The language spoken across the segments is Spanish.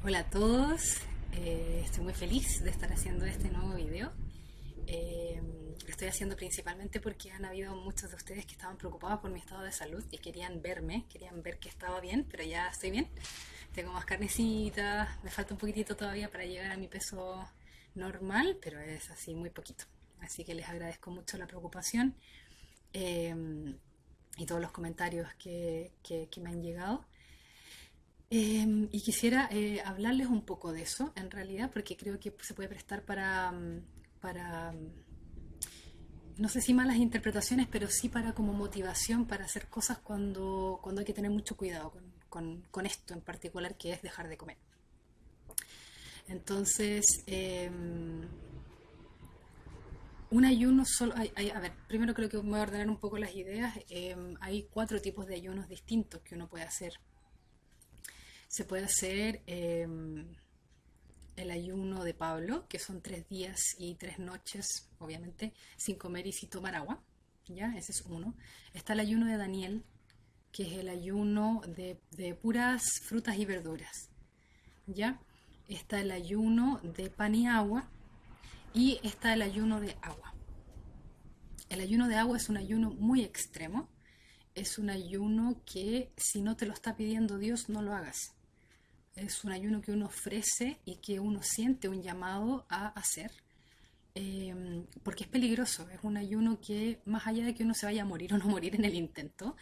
Hola a todos, estoy muy feliz de estar haciendo este nuevo video. Lo estoy haciendo principalmente porque han habido muchos de ustedes que estaban preocupados por mi estado de salud y querían verme, querían ver que estaba bien, pero ya estoy bien. Tengo más carnecita, me falta un poquitito todavía para llegar a mi peso normal, pero es así muy poquito. Así que les agradezco mucho la preocupación eh, y todos los comentarios que me han llegado. Y quisiera hablarles un poco de eso, en realidad, porque creo que se puede prestar para no sé si malas interpretaciones, pero sí para como motivación para hacer cosas cuando hay que tener mucho cuidado con esto en particular, que es dejar de comer. Entonces, un ayuno solo... a ver, primero creo que me voy a ordenar un poco las ideas. Hay cuatro tipos de ayunos distintos que uno puede hacer. Se puede hacer el ayuno de Pablo, que son 3 días y 3 noches, obviamente, sin comer y sin tomar agua. ¿Ya? Ese es uno. Está el ayuno de Daniel, que es el ayuno de puras frutas y verduras. ¿Ya? Está el ayuno de pan y agua y está el ayuno de agua. El ayuno de agua es un ayuno muy extremo. Es un ayuno que si no te lo está pidiendo Dios, no lo hagas. Es un ayuno que uno ofrece y que uno siente un llamado a hacer, porque es peligroso. Es un ayuno que, más allá de que uno se vaya a morir o no morir en el intento,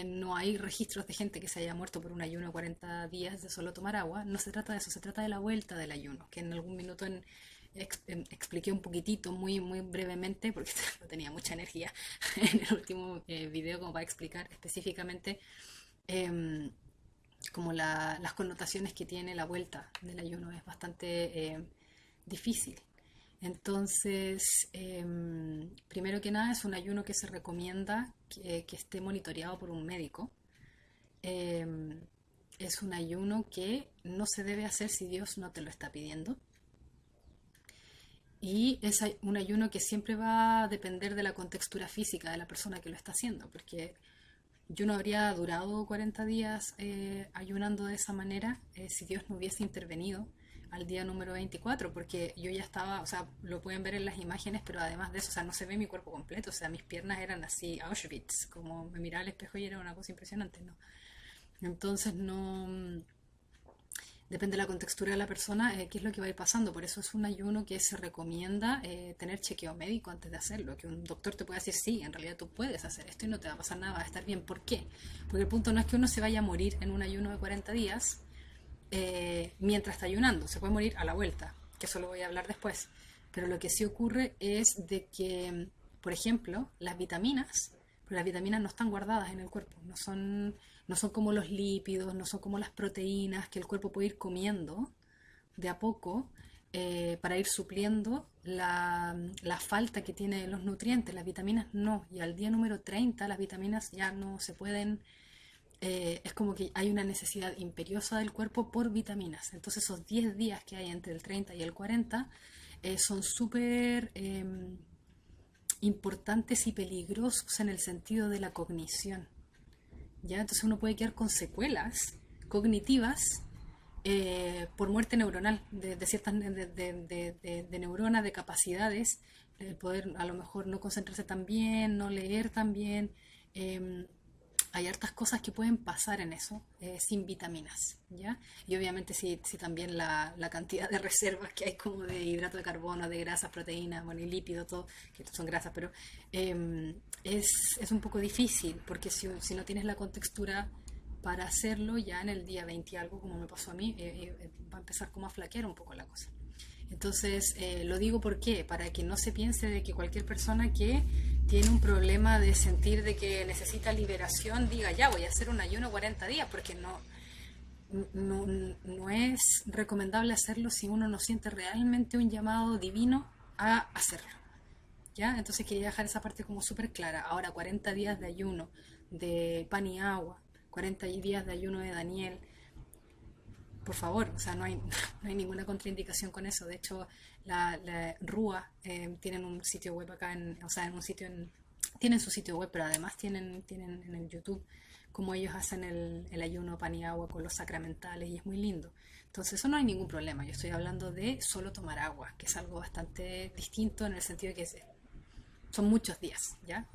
no hay registros de gente que se haya muerto por un ayuno de 40 días de solo tomar agua. No se trata de eso, se trata de la vuelta del ayuno, que en algún minuto expliqué un poquitito, muy brevemente, porque no tenía mucha energía en el último video como para explicar específicamente eh, como las connotaciones que tiene la vuelta del ayuno. Es bastante difícil. Entonces, primero que nada, es un ayuno que se recomienda que esté monitoreado por un médico. Eh, es un ayuno que no se debe hacer si Dios no te lo está pidiendo. Y es un ayuno que siempre va a depender de la contextura física de la persona que lo está haciendo, porque yo no habría durado 40 días ayunando de esa manera si Dios no hubiese intervenido al día número 24, porque yo ya estaba, o sea, lo pueden ver en las imágenes, pero además de eso, o sea, no se ve mi cuerpo completo, o sea, mis piernas eran así, Auschwitz, como me miraba al espejo y era una cosa impresionante, ¿no? Entonces no, depende de la contextura de la persona, qué es lo que va a ir pasando. Por eso es un ayuno que se recomienda tener chequeo médico antes de hacerlo. Que un doctor te pueda decir, sí, en realidad tú puedes hacer esto y no te va a pasar nada, va a estar bien. ¿Por qué? Porque el punto no es que uno se vaya a morir en un ayuno de 40 días mientras está ayunando. Se puede morir a la vuelta, que eso lo voy a hablar después. Pero lo que sí ocurre es de que, por ejemplo, las vitaminas no están guardadas en el cuerpo, no son como los lípidos, no son como las proteínas que el cuerpo puede ir comiendo de a poco para ir supliendo la falta que tiene de los nutrientes. Las vitaminas no, y al día número 30 las vitaminas ya no se pueden, es como que hay una necesidad imperiosa del cuerpo por vitaminas. Entonces esos 10 días que hay entre el 30 y el 40 son súper importantes y peligrosos en el sentido de la cognición. ¿Ya? Entonces uno puede quedar con secuelas cognitivas por muerte neuronal de ciertas de neuronas, de capacidades, de poder a lo mejor no concentrarse tan bien, no leer tan bien. Eh, Hay hartas cosas que pueden pasar en eso sin vitaminas, ¿ya? Y obviamente si también la cantidad de reservas que hay como de hidrato de carbono, de grasas, proteínas, bueno, y lípidos, todo, que son grasas, pero es un poco difícil, porque si no tienes la contextura para hacerlo, ya en el día 20 y algo, como me pasó a mí, va a empezar como a flaquear un poco la cosa. Entonces, lo digo porque para que no se piense de que cualquier persona que tiene un problema de sentir de que necesita liberación diga, ya voy a hacer un ayuno 40 días, porque no es recomendable hacerlo si uno no siente realmente un llamado divino a hacerlo. ¿Ya? Entonces quería dejar esa parte como súper clara. Ahora, 40 días de ayuno de pan y agua, 40 días de ayuno de Daniel, por favor, o sea, no hay ninguna contraindicación con eso. De hecho, la RUA tienen un sitio web acá, o sea, tienen su sitio web, pero además tienen en el YouTube como ellos hacen el ayuno pan y agua con los sacramentales y es muy lindo. Entonces eso no hay ningún problema. Yo estoy hablando de solo tomar agua, que es algo bastante distinto en el sentido de que son muchos días, ¿ya?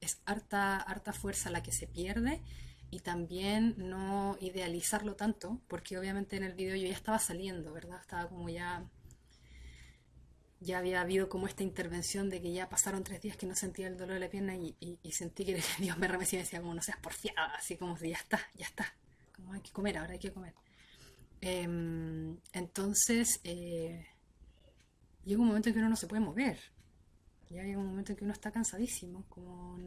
Es harta fuerza la que se pierde y también no idealizarlo tanto, porque obviamente en el video yo ya estaba saliendo, ¿verdad? Estaba como ya había habido como esta intervención de que ya pasaron 3 días que no sentía el dolor de la pierna y sentí que Dios me remecía y me decía como no seas porfiada, así como si ya está, como hay que comer, ahora hay que comer. Entonces llega un momento en que uno no se puede mover, ya llega un momento en que uno está cansadísimo, como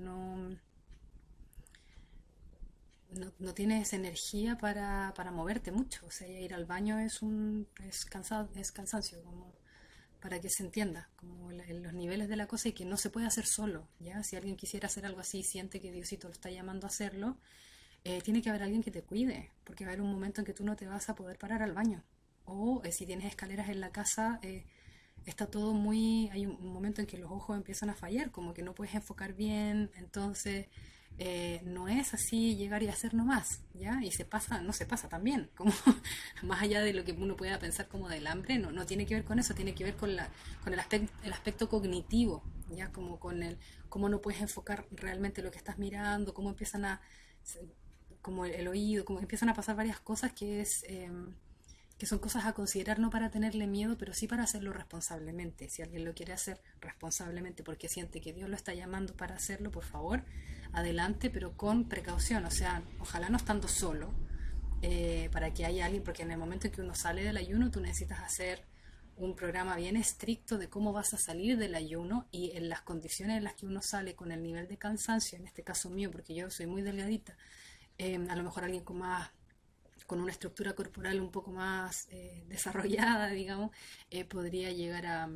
no tienes energía para moverte mucho, o sea, ir al baño es cansancio, como para que se entienda, como los niveles de la cosa y que no se puede hacer solo, ¿ya? Si alguien quisiera hacer algo así y siente que Diosito lo está llamando a hacerlo, tiene que haber alguien que te cuide, porque va a haber un momento en que tú no te vas a poder parar al baño. O si tienes escaleras en la casa, está todo hay un momento en que los ojos empiezan a fallar, como que no puedes enfocar bien, entonces no es así llegar y hacer nomás, ¿ya? Y no se pasa también, como más allá de lo que uno pueda pensar como del hambre, no tiene que ver con eso, tiene que ver con el aspecto cognitivo, ¿ya? Como con cómo no puedes enfocar realmente lo que estás mirando, cómo empiezan como el oído, como empiezan a pasar varias cosas que son cosas a considerar no para tenerle miedo, pero sí para hacerlo responsablemente. Si alguien lo quiere hacer responsablemente porque siente que Dios lo está llamando para hacerlo, por favor, adelante, pero con precaución. O sea, ojalá no estando solo, para que haya alguien, porque en el momento en que uno sale del ayuno, tú necesitas hacer un programa bien estricto de cómo vas a salir del ayuno y en las condiciones en las que uno sale con el nivel de cansancio, en este caso mío, porque yo soy muy delgadita, a lo mejor alguien con una estructura corporal un poco más desarrollada, digamos, podría llegar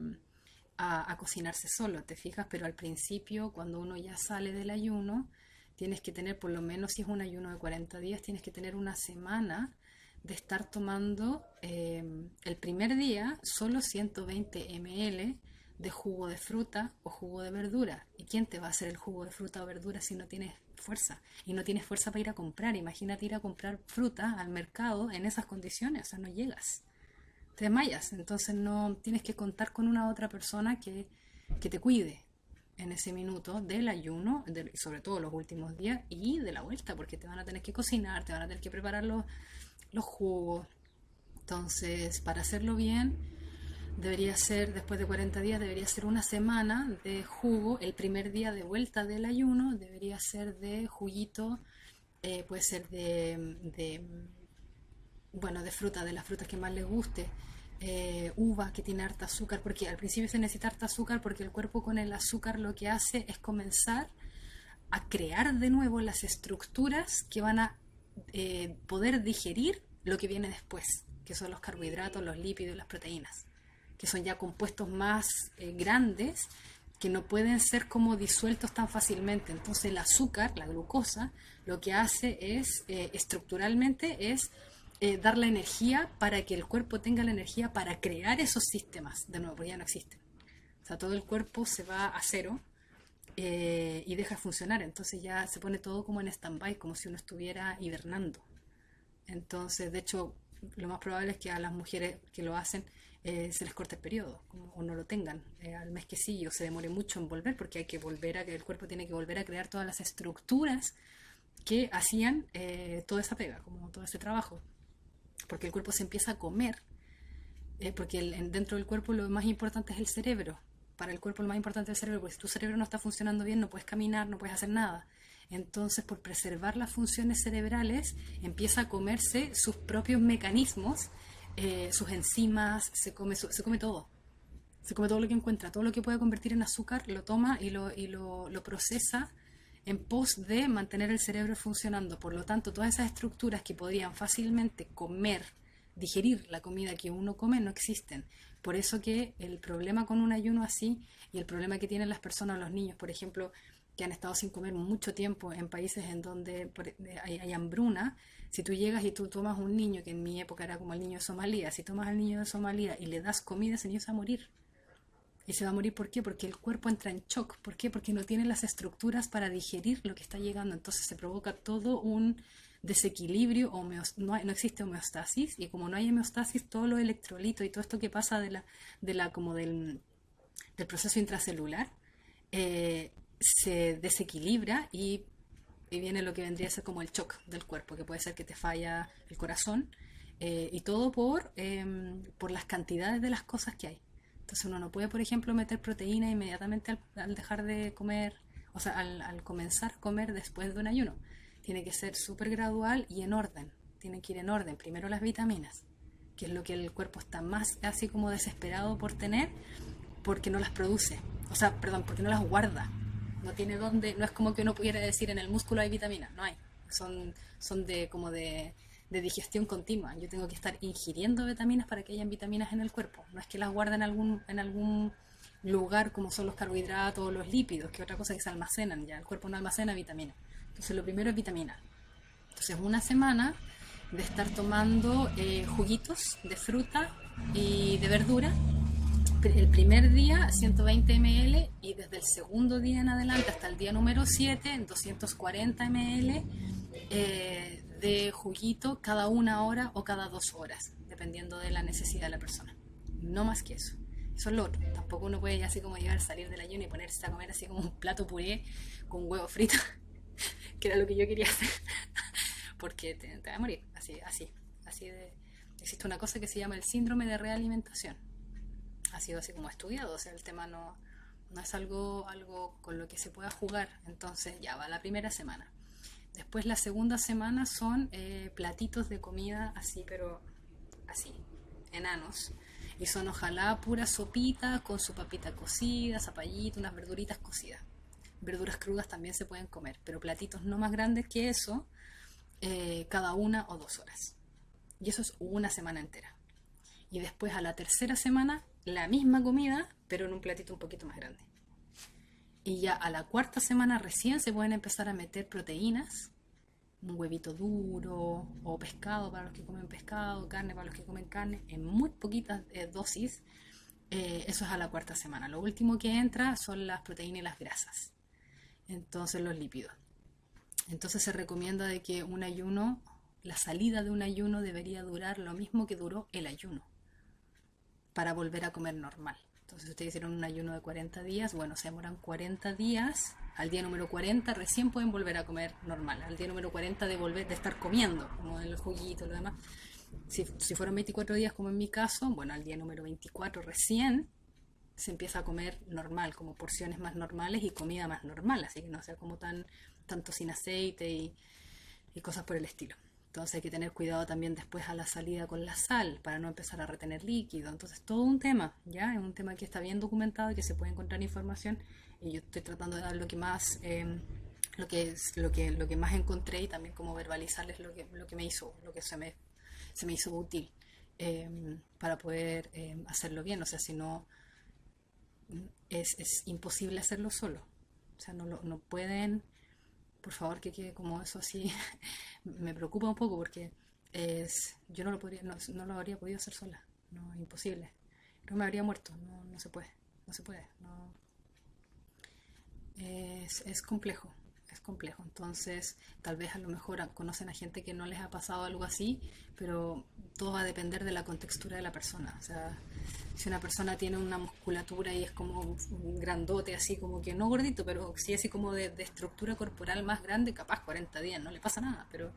a cocinarse solo, ¿te fijas? Pero al principio, cuando uno ya sale del ayuno, tienes que tener, por lo menos si es un ayuno de 40 días, tienes que tener una semana de estar tomando el primer día solo 120 ml de jugo de fruta o jugo de verdura. ¿Y quién te va a hacer el jugo de fruta o verdura si no tienes fuerza? Y no tienes fuerza para ir a comprar. Imagínate ir a comprar fruta al mercado en esas condiciones, o sea, no llegas. Te desmayas, entonces no tienes que contar con una otra persona que te cuide en ese minuto del ayuno, sobre todo los últimos días y de la vuelta, porque te van a tener que cocinar, te van a tener que preparar los jugos. Entonces, para hacerlo bien, debería ser, después de 40 días, debería ser una semana de jugo. El primer día de vuelta del ayuno debería ser de juguito, puede ser bueno, de fruta, de las frutas que más les guste. Uva que tiene harta azúcar, porque al principio se necesita harta azúcar porque el cuerpo con el azúcar lo que hace es comenzar a crear de nuevo las estructuras que van a poder digerir lo que viene después, que son los carbohidratos, los lípidos y las proteínas, que son ya compuestos más grandes que no pueden ser como disueltos tan fácilmente. Entonces el azúcar, la glucosa, lo que hace es estructuralmente es dar la energía para que el cuerpo tenga la energía para crear esos sistemas de nuevo, porque ya no existen. O sea, todo el cuerpo se va a cero y deja de funcionar. Entonces ya se pone todo como en stand-by, como si uno estuviera hibernando. Entonces, de hecho, lo más probable es que a las mujeres que lo hacen se les corte el periodo o no lo tengan al mes que sigue o se demore mucho en volver porque hay que volver que el cuerpo tiene que volver a crear todas las estructuras que hacían toda esa pega, como todo ese trabajo, porque el cuerpo se empieza a comer, porque dentro del cuerpo lo más importante es el cerebro. Para el cuerpo lo más importante es el cerebro, porque si tu cerebro no está funcionando bien no puedes caminar, no puedes hacer nada. Entonces, por preservar las funciones cerebrales, empieza a comerse sus propios mecanismos, sus enzimas, se come todo. Se come todo lo que encuentra, todo lo que puede convertir en azúcar, lo toma y lo procesa en pos de mantener el cerebro funcionando. Por lo tanto, todas esas estructuras que podrían fácilmente digerir la comida que uno come, no existen. Por eso que el problema con un ayuno así y el problema que tienen las personas, los niños, por ejemplo, que han estado sin comer mucho tiempo en países en donde hay hambruna, si tú llegas y tú tomas un niño, que en mi época era como el niño de Somalia, si tomas al niño de Somalia y le das comida, ese niño se va a morir. Y se va a morir, ¿por qué? Porque el cuerpo entra en shock. ¿Por qué? Porque no tiene las estructuras para digerir lo que está llegando. Entonces se provoca todo un desequilibrio, no existe homeostasis, y como no hay homeostasis, todos los electrolitos y todo esto que pasa del proceso intracelular se desequilibra y viene lo que vendría a ser como el shock del cuerpo, que puede ser que te falla el corazón, y todo por las cantidades de las cosas que hay. Entonces uno no puede, por ejemplo, meter proteína inmediatamente al dejar de comer, o sea, al comenzar a comer después de un ayuno. Tiene que ser súper gradual y en orden. Tienen que ir en orden. Primero las vitaminas, que es lo que el cuerpo está más así como desesperado por tener, porque no las produce. O sea, perdón, porque no las guarda. No tiene dónde, no es como que uno pudiera decir en el músculo hay vitaminas, no hay. Son de digestión continua. Yo tengo que estar ingiriendo vitaminas para que hayan vitaminas en el cuerpo. No es que las guarde en algún lugar como son los carbohidratos o los lípidos, que otra cosa que se almacenan ya. El cuerpo no almacena vitaminas. Entonces lo primero es vitamina. Entonces una semana de estar tomando juguitos de fruta y de verdura. El primer día 120 ml y desde el segundo día en adelante hasta el día número 7 240 ml de juguito cada 1 hora o cada 2 horas, dependiendo de la necesidad de la persona. No más que eso. Eso es lo otro. Tampoco uno puede así como llegar, salir del ayuno y ponerse a comer así como un plato puré con huevo frito, que era lo que yo quería hacer, porque te va a morir. Existe una cosa que se llama el síndrome de realimentación. Ha sido así como estudiado, o sea, el tema no es algo con lo que se pueda jugar. Entonces ya va la primera semana. Después la segunda semana son platitos de comida así, pero así, enanos. Y son ojalá pura sopita con su papita cocida, zapallito, unas verduritas cocidas. Verduras crudas también se pueden comer, pero platitos no más grandes que eso, cada 1 o 2 horas. Y eso es una semana entera. Y después a la tercera semana la misma comida, pero en un platito un poquito más grande. Y ya a la cuarta semana recién se pueden empezar a meter proteínas, un huevito duro o pescado para los que comen pescado, carne para los que comen carne, en muy poquitas dosis. Eso es a la cuarta semana. Lo último que entra son las proteínas y las grasas. Entonces los lípidos. Entonces se recomienda de que la salida de un ayuno debería durar lo mismo que duró el ayuno, para volver a comer normal. Entonces ustedes hicieron un ayuno de 40 días, bueno, se demoran 40 días, al día número 40 recién pueden volver a comer normal, al día número 40 de estar comiendo, como el juguito y lo demás. Si fueron 24 días como en mi caso, bueno, al día número 24 recién se empieza a comer normal, como porciones más normales y comida más normal, así que no sea como tanto sin aceite y cosas por el estilo. Entonces hay que tener cuidado también después a la salida con la sal para no empezar a retener líquido. Entonces todo un tema, ¿ya? Es un tema que está bien documentado y que se puede encontrar información, y yo estoy tratando de dar lo que más lo que más encontré, y también como verbalizarles lo que me hizo, lo que se me hizo útil, para poder hacerlo bien. O sea, si no, es imposible hacerlo solo. O sea, no pueden, por favor, que quede como eso así. Me preocupa un poco porque yo no lo podría, no lo habría podido hacer sola. No, imposible. No me habría muerto. No se puede. No se puede. No. Es complejo. Es complejo. Entonces, tal vez a lo mejor conocen a gente que no les ha pasado algo así, pero todo va a depender de la contextura de la persona. O sea, si una persona tiene una musculatura y es como un grandote, así como que no gordito, pero sí así como de estructura corporal más grande, capaz 40 días, no le pasa nada, pero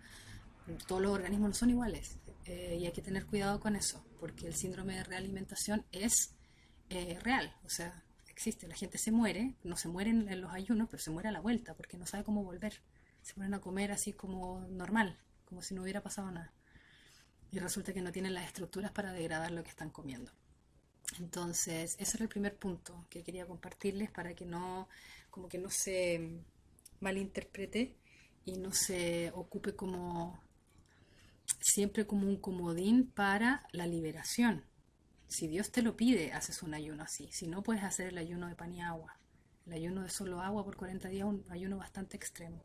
todos los organismos no son iguales, y hay que tener cuidado con eso, porque el síndrome de realimentación es real, o sea, existe. La gente se muere, no se muere en los ayunos, pero se muere a la vuelta, porque no sabe cómo volver. Se ponen a comer así como normal, como si no hubiera pasado nada. Y resulta que no tienen las estructuras para degradar lo que están comiendo. Entonces, ese era el primer punto que quería compartirles, para que como que no se malinterprete y no se ocupe siempre como un comodín para la liberación. Si Dios te lo pide, haces un ayuno así. Si no, puedes hacer el ayuno de pan y agua. El ayuno de solo agua por 40 días, un ayuno bastante extremo.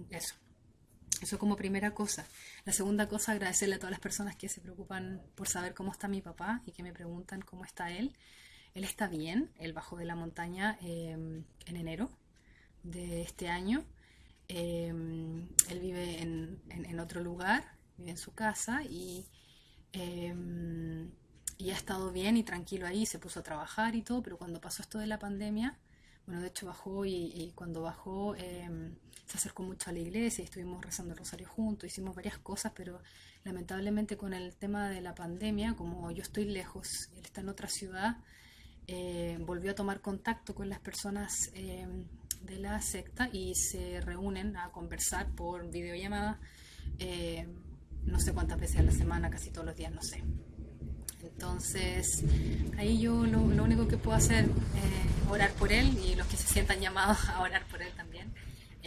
Eso como primera cosa. La segunda cosa, agradecerle a todas las personas que se preocupan por saber cómo está mi papá y que me preguntan cómo está él. Él está bien, él bajó de la montaña en enero de este año. Él vive en otro lugar, vive en su casa y ha estado bien y tranquilo ahí, se puso a trabajar y todo, pero cuando pasó esto de la pandemia, bueno, de hecho bajó y cuando bajó se acercó mucho a la iglesia y estuvimos rezando el rosario juntos, hicimos varias cosas, pero lamentablemente con el tema de la pandemia, como yo estoy lejos, él está en otra ciudad, volvió a tomar contacto con las personas de la secta y se reúnen a conversar por videollamada, eh, no sé cuántas veces a la semana, casi todos los días, no sé. Entonces, ahí yo lo único que puedo hacer es orar por él y los que se sientan llamados a orar por él también,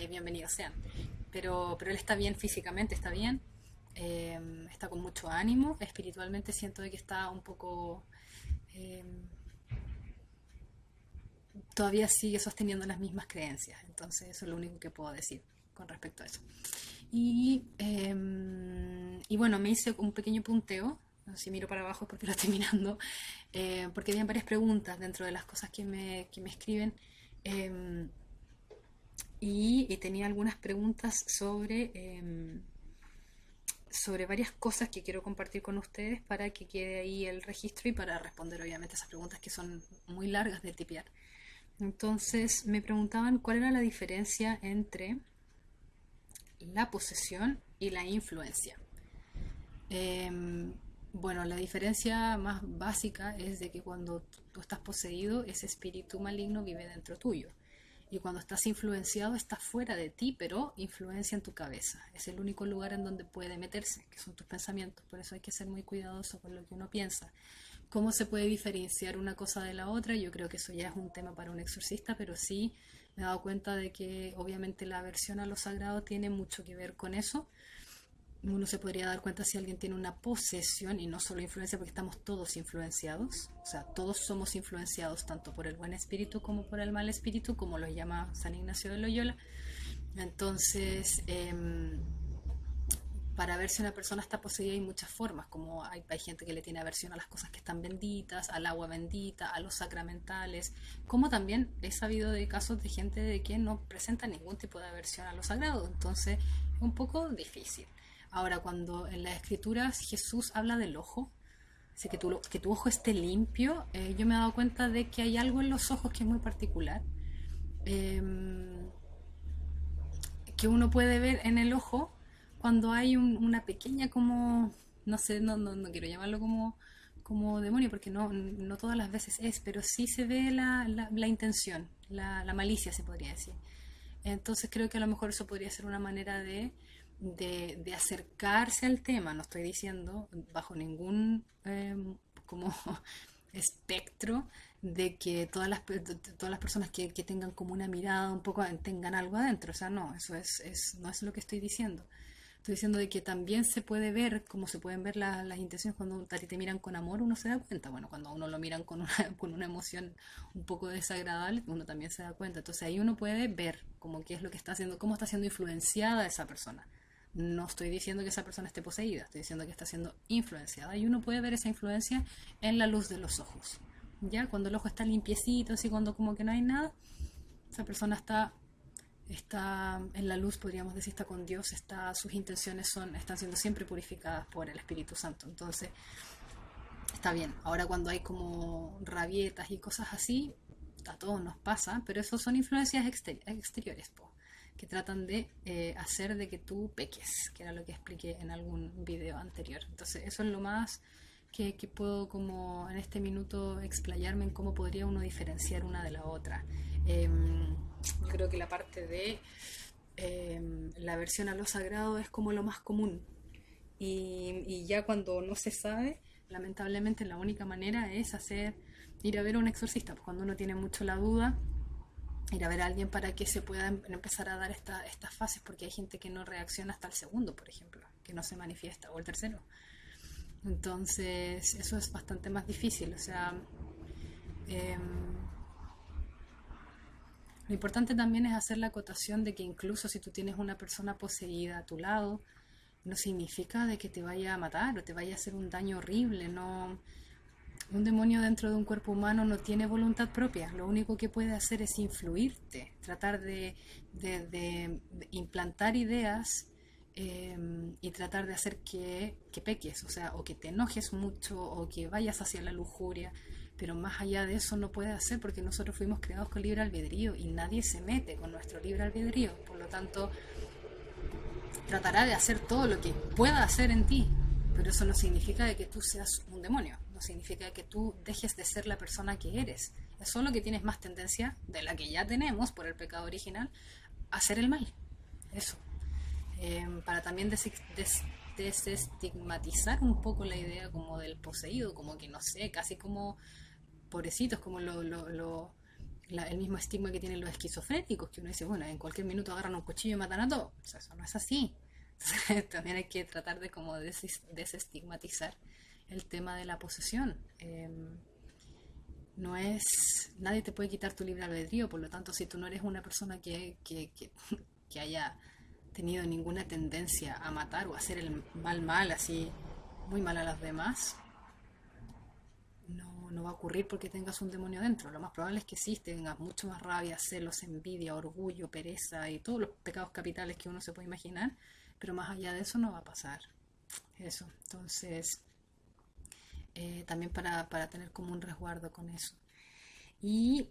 bienvenidos sean. Pero él está bien físicamente, está bien, está con mucho ánimo, espiritualmente siento de que está un poco... Eh, todavía sigue sosteniendo las mismas creencias, entonces eso es lo único que puedo decir con respecto a eso. Y bueno, me hice un pequeño punteo, si miro para abajo es porque lo estoy mirando, porque había varias preguntas dentro de las cosas que me escriben, eh, y tenía algunas preguntas sobre varias cosas que quiero compartir con ustedes para que quede ahí el registro y para responder obviamente esas preguntas que son muy largas de tipear. Entonces me preguntaban cuál era la diferencia entre la posesión y la influencia. Eh, bueno, la diferencia más básica es de que cuando tú estás poseído, ese espíritu maligno vive dentro tuyo. Y cuando estás influenciado, está fuera de ti, pero influencia en tu cabeza. Es el único lugar en donde puede meterse, que son tus pensamientos. Por eso hay que ser muy cuidadoso con lo que uno piensa. ¿Cómo se puede diferenciar una cosa de la otra? Yo creo que eso ya es un tema para un exorcista, pero sí me he dado cuenta de que obviamente la aversión a lo sagrado tiene mucho que ver con eso. Uno se podría dar cuenta si alguien tiene una posesión y no solo influencia, porque estamos todos influenciados, o sea, todos somos influenciados tanto por el buen espíritu como por el mal espíritu, como lo llama San Ignacio de Loyola. Entonces, para ver si una persona está poseída hay muchas formas, como hay gente que le tiene aversión a las cosas que están benditas, al agua bendita, a los sacramentales, como también he sabido de casos de gente de que no presenta ningún tipo de aversión a lo sagrado, entonces es un poco difícil. Ahora, cuando en las escrituras Jesús habla del ojo, dice que tu ojo esté limpio, yo me he dado cuenta de que hay algo en los ojos que es muy particular, eh, que uno puede ver en el ojo cuando hay una pequeña como, no sé, no quiero llamarlo como demonio, porque no todas las veces es, pero sí se ve la intención, la malicia se podría decir. Entonces creo que a lo mejor eso podría ser una manera de acercarse al tema. No estoy diciendo bajo ningún como espectro de que todas las personas que tengan como una mirada un poco tengan algo adentro. O sea, no, eso no es lo que estoy diciendo. Estoy diciendo de que también se puede ver, como se pueden ver las intenciones cuando a ti te miran con amor, uno se da cuenta. Bueno, cuando a uno lo miran con una emoción un poco desagradable, uno también se da cuenta. Entonces ahí uno puede ver como qué es lo que está haciendo, cómo está siendo influenciada esa persona. No estoy diciendo que esa persona esté poseída, estoy diciendo que está siendo influenciada. Y uno puede ver esa influencia en la luz de los ojos. Ya, cuando el ojo está limpiecito, así cuando como que no hay nada, esa persona está en la luz, podríamos decir, está con Dios, sus intenciones están siendo siempre purificadas por el Espíritu Santo. Entonces, está bien. Ahora cuando hay como rabietas y cosas así, a todos nos pasa, pero eso son influencias exteriores, que tratan de hacer de que tú peques, que era lo que expliqué en algún video anterior. Entonces, eso es lo más que puedo como en este minuto explayarme en cómo podría uno diferenciar una de la otra. Yo creo que la parte de la aversión a lo sagrado es como lo más común. Y ya cuando no se sabe, lamentablemente la única manera es ir a ver a un exorcista, pues cuando uno tiene mucho la duda, ir a ver a alguien para que se puedan empezar a dar estas fases, porque hay gente que no reacciona hasta el segundo, por ejemplo, que no se manifiesta, o el tercero. Entonces, eso es bastante más difícil, o sea, eh, lo importante también es hacer la acotación de que incluso si tú tienes una persona poseída a tu lado, no significa de que te vaya a matar o te vaya a hacer un daño horrible, no. Un demonio dentro de un cuerpo humano no tiene voluntad propia, lo único que puede hacer es influirte, tratar de implantar ideas y tratar de hacer que peques, o sea, o que te enojes mucho o que vayas hacia la lujuria, pero más allá de eso no puede hacer porque nosotros fuimos creados con libre albedrío y nadie se mete con nuestro libre albedrío, por lo tanto tratará de hacer todo lo que pueda hacer en ti, pero eso no significa de que tú seas un demonio, no significa que tú dejes de ser la persona que eres. Es solo que tienes más tendencia, de la que ya tenemos por el pecado original, a hacer el mal. Eso. Para también desestigmatizar un poco la idea como del poseído, como que no sé, casi como pobrecitos, como el mismo estigma que tienen los esquizofrénicos, que uno dice, bueno, en cualquier minuto agarran un cuchillo y matan a todos. O sea, eso no es así. Entonces, también hay que tratar de como desestigmatizar el tema de la posesión. No es, nadie te puede quitar tu libre albedrío, por lo tanto, si tú no eres una persona que haya tenido ninguna tendencia a matar o a hacer el mal, así, muy mal a los demás, no va a ocurrir porque tengas un demonio dentro. Lo más probable es que sí, tengas mucho más rabia, celos, envidia, orgullo, pereza y todos los pecados capitales que uno se puede imaginar, pero más allá de eso no va a pasar. Eso, entonces, también para tener como un resguardo con eso. Y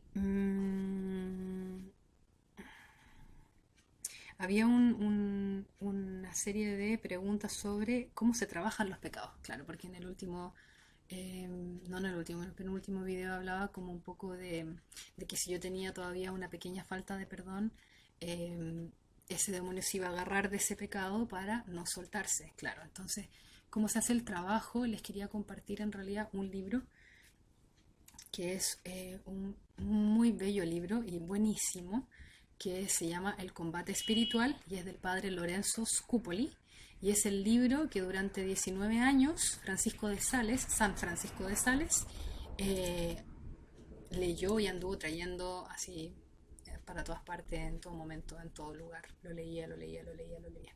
había una serie de preguntas sobre cómo se trabajan los pecados, claro, porque en el último, no en el último, en el penúltimo video hablaba como un poco de que si yo tenía todavía una pequeña falta de perdón, ese demonio se iba a agarrar de ese pecado para no soltarse, claro. Entonces, cómo se hace el trabajo, les quería compartir en realidad un libro que es un muy bello libro y buenísimo, que se llama El combate espiritual y es del padre Lorenzo Scupoli. Y es el libro que durante 19 años San Francisco de Sales, eh, leyó y anduvo trayendo así para todas partes, en todo momento, en todo lugar. Lo leía, lo leía, lo leía, lo leía.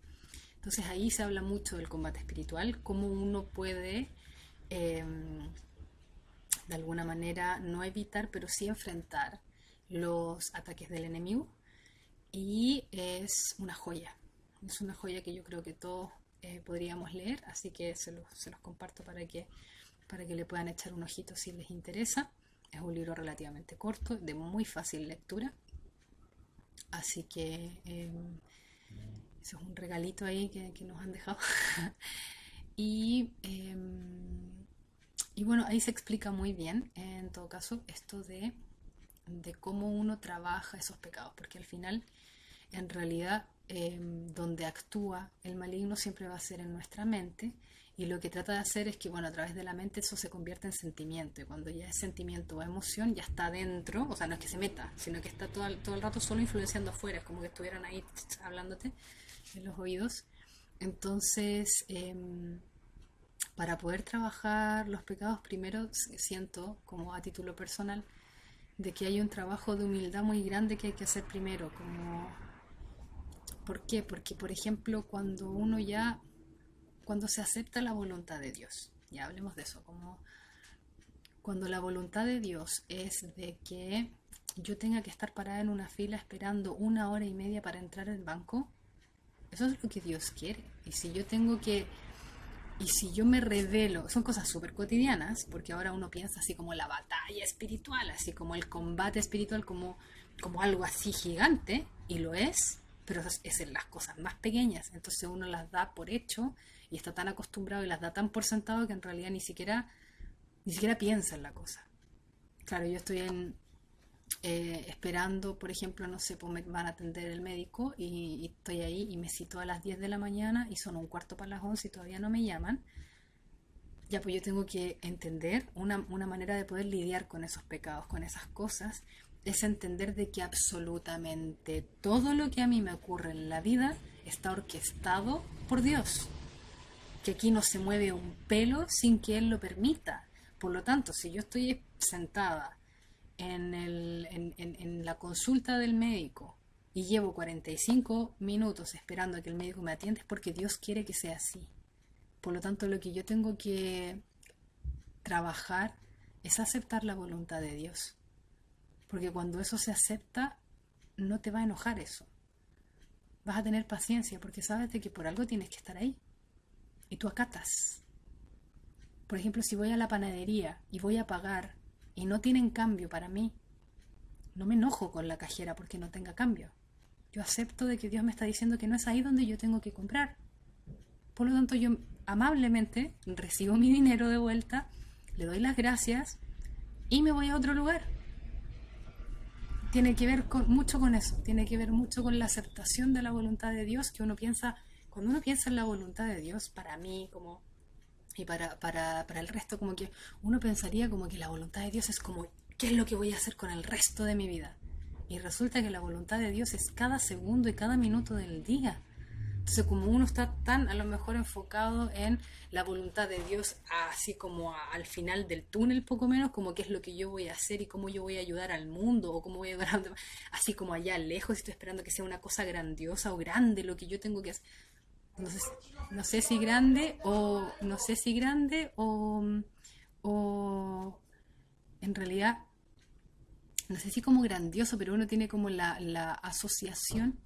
Entonces ahí se habla mucho del combate espiritual, cómo uno puede eh, de alguna manera no evitar, pero sí enfrentar los ataques del enemigo. Y es una joya que yo creo que todos podríamos leer, así que se los comparto para que le puedan echar un ojito si les interesa. Es un libro relativamente corto, de muy fácil lectura, así que eso es un regalito ahí que nos han dejado. y, eh, y bueno, ahí se explica muy bien, en todo caso, esto de cómo uno trabaja esos pecados, porque al final, en realidad, donde actúa el maligno siempre va a ser en nuestra mente, y lo que trata de hacer es que, bueno, a través de la mente eso se convierte en sentimiento, y cuando ya es sentimiento o emoción, ya está dentro, o sea, no es que se meta, sino que está todo el rato solo influenciando afuera, es como que estuvieran ahí hablándote en los oídos. Entonces, para poder trabajar los pecados, primero siento, como a título personal, de que hay un trabajo de humildad muy grande que hay que hacer primero, como ¿por qué? Porque por ejemplo, cuando se acepta la voluntad de Dios, ya hablemos de eso, como cuando la voluntad de Dios es de que yo tenga que estar parada en una fila esperando 1 hora y media para entrar al banco, eso es lo que Dios quiere. Y si yo me revelo, son cosas súper cotidianas, porque ahora uno piensa así como la batalla espiritual, así como el combate espiritual, como algo así gigante, y lo es, pero es en las cosas más pequeñas. Entonces uno las da por hecho y está tan acostumbrado y las da tan por sentado que en realidad ni siquiera piensa en la cosa. Claro, yo estoy esperando, por ejemplo, no sé, pues me van a atender el médico y estoy ahí y me cito a las 10 de la mañana y son 1 cuarto para las 11 y todavía no me llaman. Ya, pues yo tengo que entender una manera de poder lidiar con esos pecados, con esas cosas, es entender de que absolutamente todo lo que a mí me ocurre en la vida está orquestado por Dios, que aquí no se mueve un pelo sin que Él lo permita. Por lo tanto, si yo estoy sentada en la consulta del médico y llevo 45 minutos esperando a que el médico me atienda, es porque Dios quiere que sea así. Por lo tanto, lo que yo tengo que trabajar es aceptar la voluntad de Dios. Porque cuando eso se acepta, no te va a enojar eso. Vas a tener paciencia porque sabes de que por algo tienes que estar ahí. Y tú acatas. Por ejemplo, si voy a la panadería y voy a pagar y no tienen cambio para mí, no me enojo con la cajera porque no tenga cambio. Yo acepto de que Dios me está diciendo que no es ahí donde yo tengo que comprar. Por lo tanto, yo amablemente recibo mi dinero de vuelta, le doy las gracias y me voy a otro lugar. Tiene que ver mucho con eso, tiene que ver mucho con la aceptación de la voluntad de Dios, que uno piensa, cuando uno piensa en la voluntad de Dios, para mí como y para el resto, como que uno pensaría como que la voluntad de Dios es como, ¿qué es lo que voy a hacer con el resto de mi vida? Y resulta que la voluntad de Dios es cada segundo y cada minuto del día. Entonces, como uno está tan a lo mejor enfocado en la voluntad de Dios, así como al final del túnel, poco menos, como qué es lo que yo voy a hacer y cómo yo voy a ayudar al mundo, o cómo voy a ayudar a los demás, así como allá lejos, estoy esperando que sea una cosa grandiosa o grande lo que yo tengo que hacer. No sé si grande o no sé si grande o en realidad no sé si como grandioso, pero uno tiene como la asociación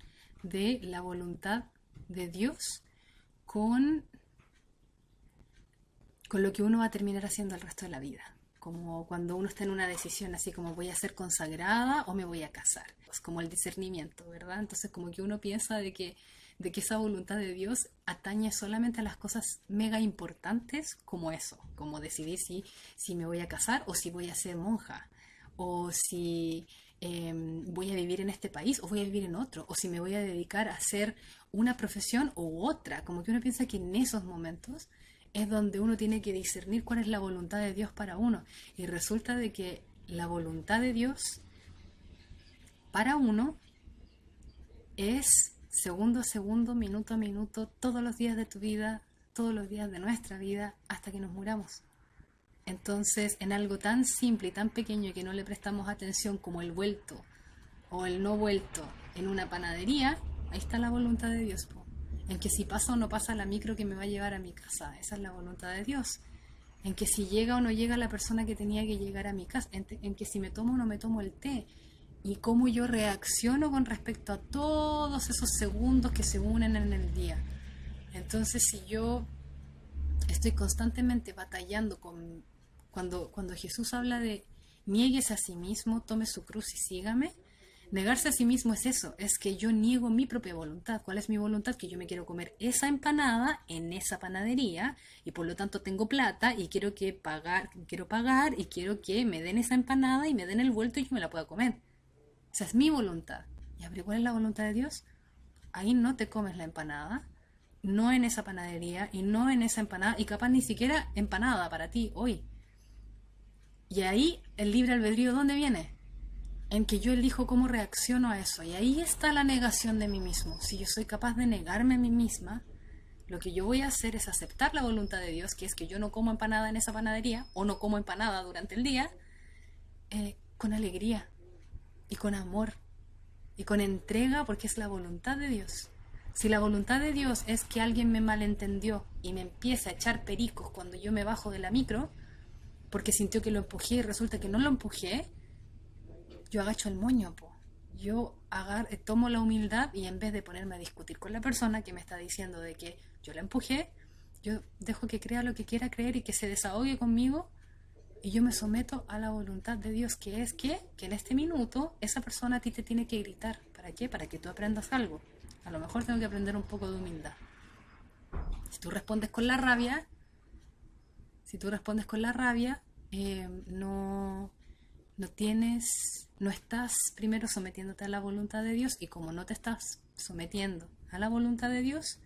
de la voluntad de Dios con, con lo que uno va a terminar haciendo el resto de la vida. Como cuando uno está en una decisión así como voy a ser consagrada o me voy a casar. Es como el discernimiento, ¿verdad? Entonces como que uno piensa de que esa voluntad de Dios atañe solamente a las cosas mega importantes como eso, como decidir si me voy a casar o si voy a ser monja, o si voy a vivir en este país o voy a vivir en otro, o si me voy a dedicar a hacer una profesión u otra. Como que uno piensa que en esos momentos es donde uno tiene que discernir cuál es la voluntad de Dios para uno. Y resulta de que la voluntad de Dios para uno es segundo a segundo, minuto a minuto, todos los días de tu vida, todos los días de nuestra vida, hasta que nos muramos. Entonces, en algo tan simple y tan pequeño que no le prestamos atención como el vuelto o el no vuelto en una panadería, ahí está la voluntad de Dios, po. En que si pasa o no pasa la micro que me va a llevar a mi casa, esa es la voluntad de Dios. En que si llega o no llega la persona que tenía que llegar a mi casa, en que si me tomo o no me tomo el té, y cómo yo reacciono con respecto a todos esos segundos que se unen en el día. Entonces, si yo estoy constantemente batallando con cuando Jesús habla de niéguese a sí mismo, tome su cruz y sígame, negarse a sí mismo es eso, es que yo niego mi propia voluntad. ¿Cuál es mi voluntad? Que yo me quiero comer esa empanada en esa panadería y por lo tanto tengo plata y quiero pagar y quiero que me den esa empanada y me den el vuelto y yo me la pueda comer. Esa es mi voluntad. ¿Y pero cuál es la voluntad de Dios? Ahí no te comes la empanada, no en esa panadería y no en esa empanada y capaz ni siquiera empanada para ti hoy. Y ahí el libre albedrío, ¿dónde viene? En que yo elijo cómo reacciono a eso. Y ahí está la negación de mí mismo. Si yo soy capaz de negarme a mí misma, lo que yo voy a hacer es aceptar la voluntad de Dios, que es que yo no como empanada en esa panadería o no como empanada durante el día, con alegría y con amor y con entrega, porque es la voluntad de Dios. Si la voluntad de Dios es que alguien me malentendió y me empieza a echar pericos cuando yo me bajo de la micro, porque sintió que lo empujé y resulta que no lo empujé, yo agacho el moño, po. Yo tomo la humildad y en vez de ponerme a discutir con la persona que me está diciendo de que yo la empujé, yo dejo que crea lo que quiera creer y que se desahogue conmigo y yo me someto a la voluntad de Dios, que es que en este minuto esa persona a ti te tiene que gritar. ¿Para qué? Para que tú aprendas algo. A lo mejor tengo que aprender un poco de humildad. Si tú respondes con la rabia, no, no estás primero sometiéndote a la voluntad de Dios y como no te estás sometiendo a la voluntad de Dios,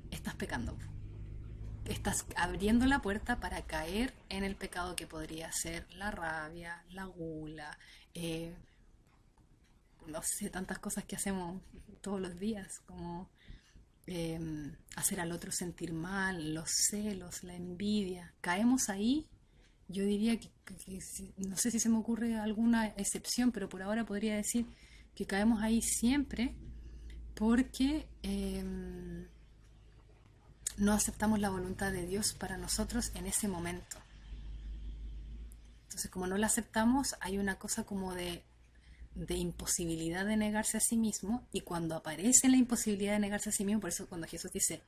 estás pecando. Estás abriendo la puerta para caer en el pecado que podría ser la rabia, la gula, no sé, tantas cosas que hacemos todos los días, como hacer al otro sentir mal, los celos, la envidia. Caemos ahí. Yo diría no sé si se me ocurre alguna excepción, pero por ahora podría decir que caemos ahí siempre porque no aceptamos la voluntad de Dios para nosotros en ese momento. Entonces, como no la aceptamos, hay una cosa como de imposibilidad de negarse a sí mismo, y cuando aparece la imposibilidad de negarse a sí mismo, por eso cuando Jesús dice,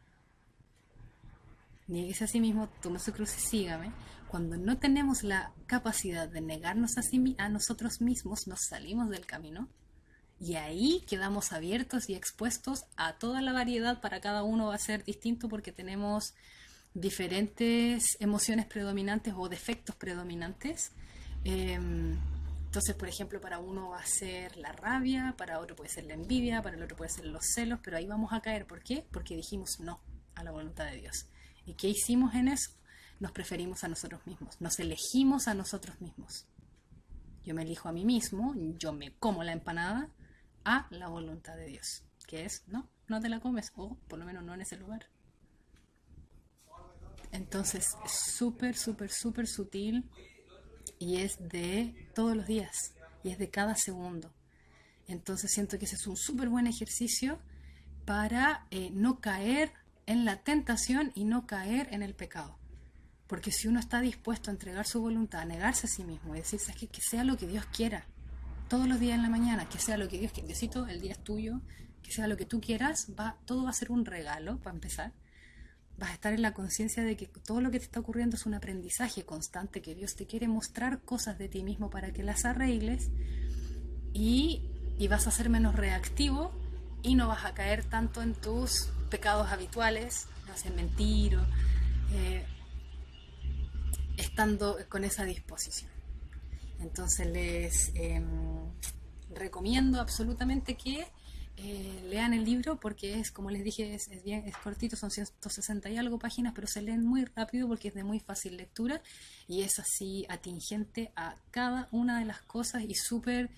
niéguese a sí mismo, tome su cruz y sígame, cuando no tenemos la capacidad de negarnos a nosotros mismos, nos salimos del camino, y ahí quedamos abiertos y expuestos a toda la variedad. Para cada uno va a ser distinto porque tenemos diferentes emociones predominantes o defectos predominantes. Entonces, por ejemplo, para uno va a ser la rabia, para otro puede ser la envidia, para el otro puede ser los celos, pero ahí vamos a caer. ¿Por qué? Porque dijimos no a la voluntad de Dios. ¿Y qué hicimos en eso? Nos preferimos a nosotros mismos, nos elegimos a nosotros mismos. Yo me elijo a mí mismo, yo me como la empanada a la voluntad de Dios, que es no, no te la comes, o por lo menos no en ese lugar. Entonces es súper, súper, súper sutil, y es de todos los días y es de cada segundo. Entonces siento que ese es un súper buen ejercicio para no caer en la tentación y no caer en el pecado. Porque si uno está dispuesto a entregar su voluntad, a negarse a sí mismo y decir, ¿sabes qué? Que sea lo que Dios quiera, todos los días en la mañana, que sea lo que Dios quiera, Diosito, el día es tuyo, que sea lo que tú quieras, todo va a ser un regalo para empezar. Vas a estar en la conciencia de que todo lo que te está ocurriendo es un aprendizaje constante, que Dios te quiere mostrar cosas de ti mismo para que las arregles, y vas a ser menos reactivo y no vas a caer tanto en tus pecados habituales, no sé, mentir o estando con esa disposición. Entonces les recomiendo absolutamente que lean el libro, porque es, como les dije, es cortito, son 160 y algo páginas, pero se leen muy rápido porque es de muy fácil lectura y es así atingente a cada una de las cosas y súper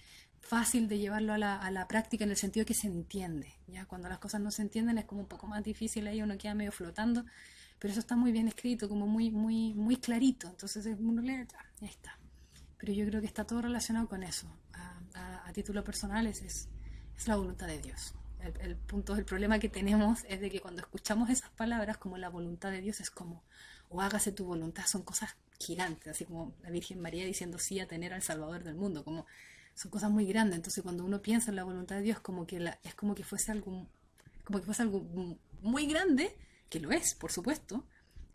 fácil de llevarlo a la práctica, en el sentido que se entiende. Ya cuando las cosas no se entienden es como un poco más difícil, ahí uno queda medio flotando, pero eso está muy bien escrito, como muy, muy, muy clarito. Entonces uno lee, ya está. Pero yo creo que está todo relacionado con eso. A título personal es la voluntad de Dios. El punto, el problema que tenemos es de que cuando escuchamos esas palabras como la voluntad de Dios, es como, o hágase tu voluntad, son cosas gigantes, así como la Virgen María diciendo sí a tener al Salvador del mundo, como son cosas muy grandes. Entonces cuando uno piensa en la voluntad de Dios, como que es como que fuese algo muy grande, que lo es, por supuesto,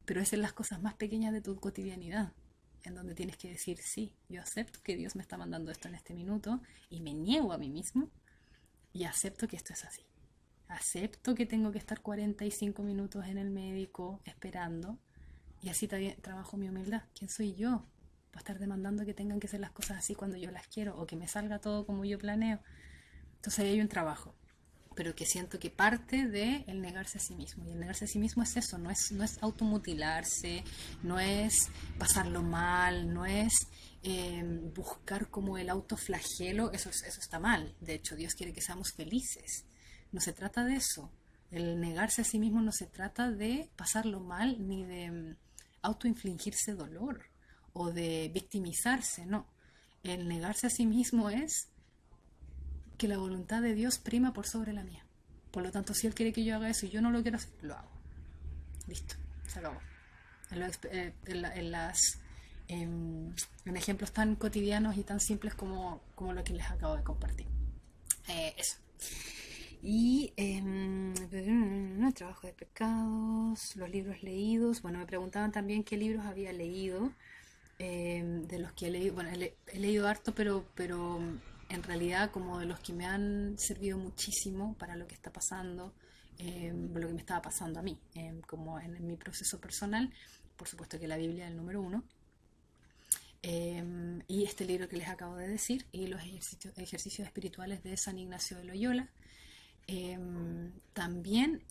pero es en las cosas más pequeñas de tu cotidianidad, en donde tienes que decir, sí, yo acepto que Dios me está mandando esto en este minuto y me niego a mí mismo y acepto que esto es así. Acepto que tengo que estar 45 minutos en el médico esperando, y así trabajo mi humildad. ¿Quién soy yo para estar demandando que tengan que ser las cosas así cuando yo las quiero, o que me salga todo como yo planeo? Entonces ahí hay un trabajo, pero que siento que parte de el negarse a sí mismo. Y el negarse a sí mismo es eso, no es automutilarse, no es pasarlo mal, no es buscar como el autoflagelo. Eso está mal. De hecho, Dios quiere que seamos felices. No se trata de eso. El negarse a sí mismo no se trata de pasarlo mal, ni de autoinfligirse dolor o de victimizarse, no. El negarse a sí mismo es que la voluntad de Dios prima por sobre la mía. Por lo tanto, si Él quiere que yo haga eso y yo no lo quiero hacer, lo hago. Listo, se acabó. En las en ejemplos tan cotidianos y tan simples como lo que les acabo de compartir. Eso. Y el trabajo de pecados, los libros leídos. Bueno, me preguntaban también qué libros había leído. De los que he leído, bueno, he leído harto, pero en realidad como de los que me han servido muchísimo para lo que está pasando, lo que me estaba pasando a mí, como en mi proceso personal. Por supuesto que la Biblia es el número uno, y este libro que les acabo de decir, y los ejercicios espirituales de San Ignacio de Loyola. También,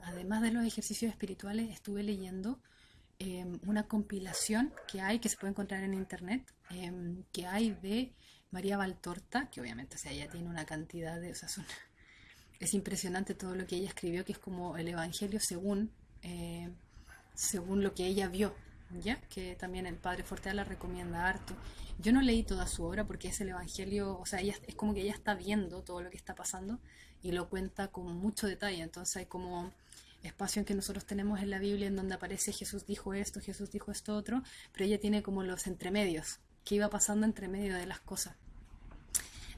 además de los ejercicios espirituales, estuve leyendo una compilación que se puede encontrar en internet, que hay de María Valtorta, que obviamente, o sea, ella tiene una cantidad de, o sea, es impresionante todo lo que ella escribió, que es como el Evangelio según lo que ella vio, ¿ya? Que también el padre Fortea la recomienda harto. Yo no leí toda su obra porque es el Evangelio, o sea, ella, es como que ella está viendo todo lo que está pasando y lo cuenta con mucho detalle. Entonces hay como espacio en que nosotros tenemos en la Biblia en donde aparece Jesús dijo esto otro, pero ella tiene como los entremedios, qué iba pasando entre medio de las cosas.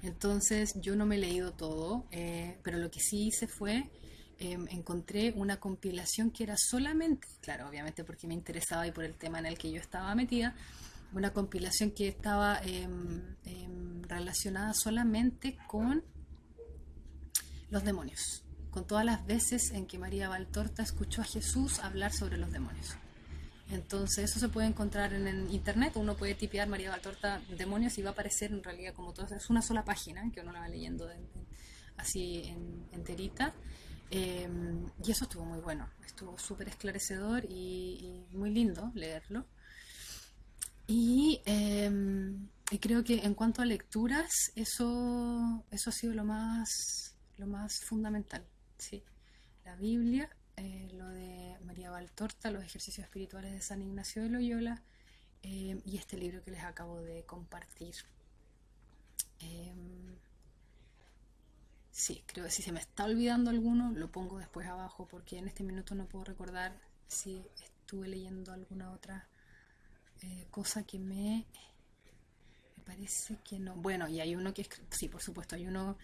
Entonces yo no me he leído todo, pero lo que sí hice fue, encontré una compilación que era solamente, claro, obviamente porque me interesaba y por el tema en el que yo estaba metida, una compilación que estaba relacionada solamente con los demonios, con todas las veces en que María Valtorta escuchó a Jesús hablar sobre los demonios. Entonces eso se puede encontrar en internet, uno puede tipear María Valtorta demonios y va a aparecer en realidad como todo, es una sola página que uno la va leyendo así enterita. Y eso estuvo muy bueno, estuvo súper esclarecedor y muy lindo leerlo. Y creo que en cuanto a lecturas, eso ha sido lo más fundamental. Sí. La Biblia, lo de María Valtorta, los ejercicios espirituales de San Ignacio de Loyola, y este libro que les acabo de compartir. Eh, sí, creo que si se me está olvidando alguno, lo pongo después abajo, porque en este minuto no puedo recordar si estuve leyendo alguna otra cosa que me parece que no. Bueno, y hay uno que es, sí, por supuesto, hay uno,